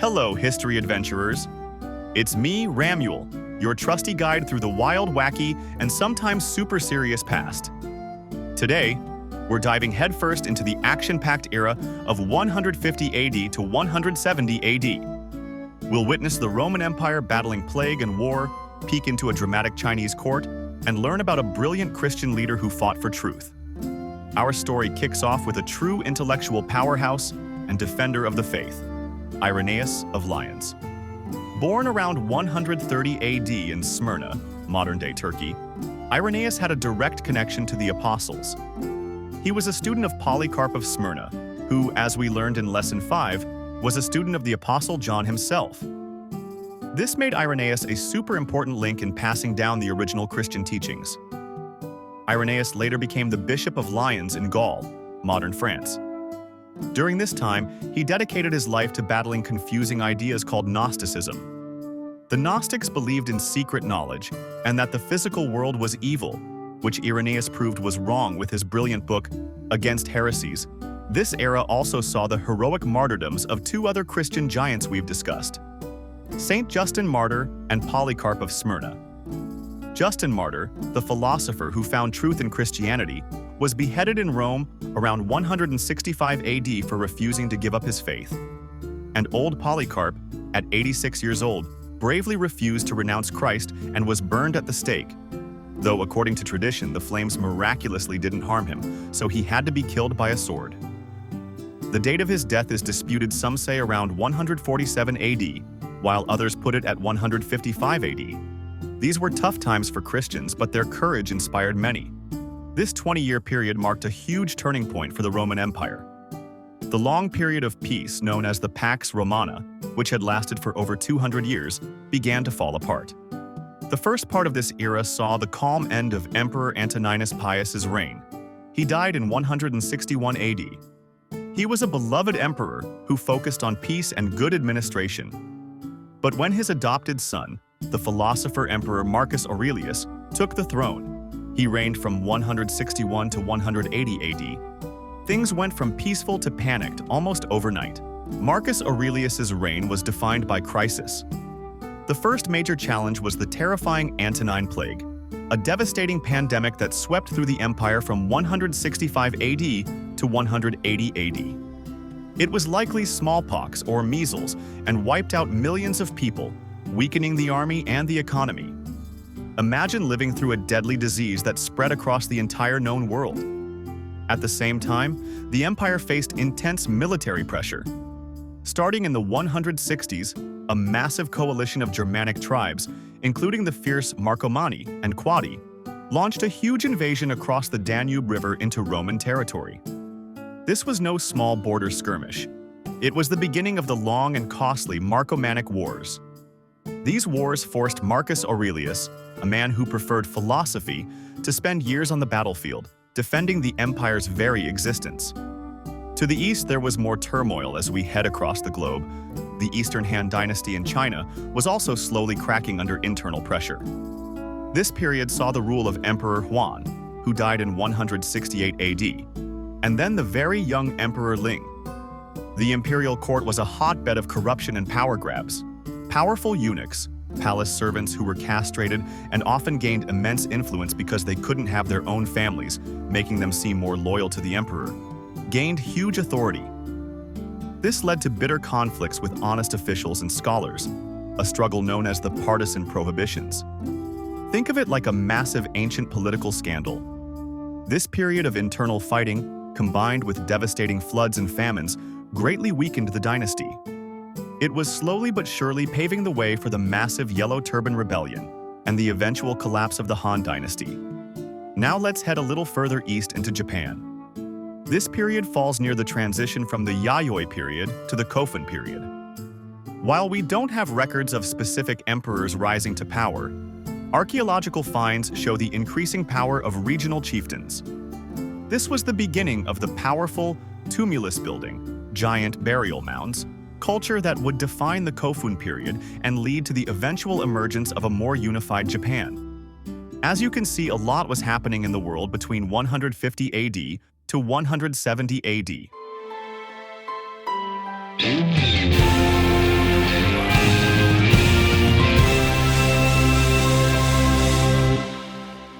Hello, history adventurers. It's me, Ramuel, your trusty guide through the wild, wacky, and sometimes super serious past. Today, we're diving headfirst into the action-packed era of 150 AD to 170 AD. We'll witness the Roman Empire battling plague and war, peek into a dramatic Chinese court, and learn about a brilliant Christian leader who fought for truth. Our story kicks off with a true intellectual powerhouse and defender of the faith, Irenaeus of Lyons. Born around 130 AD in Smyrna, modern-day Turkey, Irenaeus had a direct connection to the apostles. He was a student of Polycarp of Smyrna, who, as we learned in Lesson 5, was a student of the Apostle John himself. This made Irenaeus a super important link in passing down the original Christian teachings. Irenaeus later became the Bishop of Lyons in Gaul, modern France. During this time, he dedicated his life to battling confusing ideas called Gnosticism. The Gnostics believed in secret knowledge and that the physical world was evil, which Irenaeus proved was wrong with his brilliant book, Against Heresies. This era also saw the heroic martyrdoms of two other Christian giants we've discussed, Saint Justin Martyr and Polycarp of Smyrna. Justin Martyr, the philosopher who found truth in Christianity, was beheaded in Rome around 165 AD for refusing to give up his faith. And old Polycarp, at 86 years old, bravely refused to renounce Christ and was burned at the stake. Though according to tradition, the flames miraculously didn't harm him, so he had to be killed by a sword. The date of his death is disputed. Some say around 147 AD, while others put it at 155 AD. These were tough times for Christians, but their courage inspired many. This 20-year period marked a huge turning point for the Roman Empire. The long period of peace, known as the Pax Romana, which had lasted for over 200 years, began to fall apart. The first part of this era saw the calm end of Emperor Antoninus Pius's reign. He died in 161 AD. He was a beloved emperor who focused on peace and good administration. But when his adopted son, the philosopher-emperor Marcus Aurelius, took the throne, he reigned from 161 to 180 AD. Things went from peaceful to panicked almost overnight. Marcus Aurelius's reign was defined by crisis. The first major challenge was the terrifying Antonine Plague, a devastating pandemic that swept through the empire from 165 AD to 180 AD. It was likely smallpox or measles and wiped out millions of people, weakening the army and the economy. Imagine living through a deadly disease that spread across the entire known world. At the same time, the empire faced intense military pressure. Starting in the 160s, a massive coalition of Germanic tribes, including the fierce Marcomanni and Quadi, launched a huge invasion across the Danube River into Roman territory. This was no small border skirmish. It was the beginning of the long and costly Marcomannic Wars. These wars forced Marcus Aurelius, a man who preferred philosophy, to spend years on the battlefield, defending the empire's very existence. To the east, there was more turmoil as we head across the globe. The Eastern Han Dynasty in China was also slowly cracking under internal pressure. This period saw the rule of Emperor Huan, who died in 168 AD, and then the very young Emperor Ling. The imperial court was a hotbed of corruption and power grabs. Powerful eunuchs, palace servants who were castrated and often gained immense influence because they couldn't have their own families, making them seem more loyal to the emperor, gained huge authority. This led to bitter conflicts with honest officials and scholars, a struggle known as the partisan prohibitions. Think of it like a massive ancient political scandal. This period of internal fighting, combined with devastating floods and famines, greatly weakened the dynasty. It was slowly but surely paving the way for the massive Yellow Turban Rebellion and the eventual collapse of the Han Dynasty. Now let's head a little further east into Japan. This period falls near the transition from the Yayoi period to the Kofun period. While we don't have records of specific emperors rising to power, archaeological finds show the increasing power of regional chieftains. This was the beginning of the powerful tumulus building, giant burial mounds, culture that would define the Kofun period and lead to the eventual emergence of a more unified Japan. As you can see, a lot was happening in the world between 150 AD to 170 AD.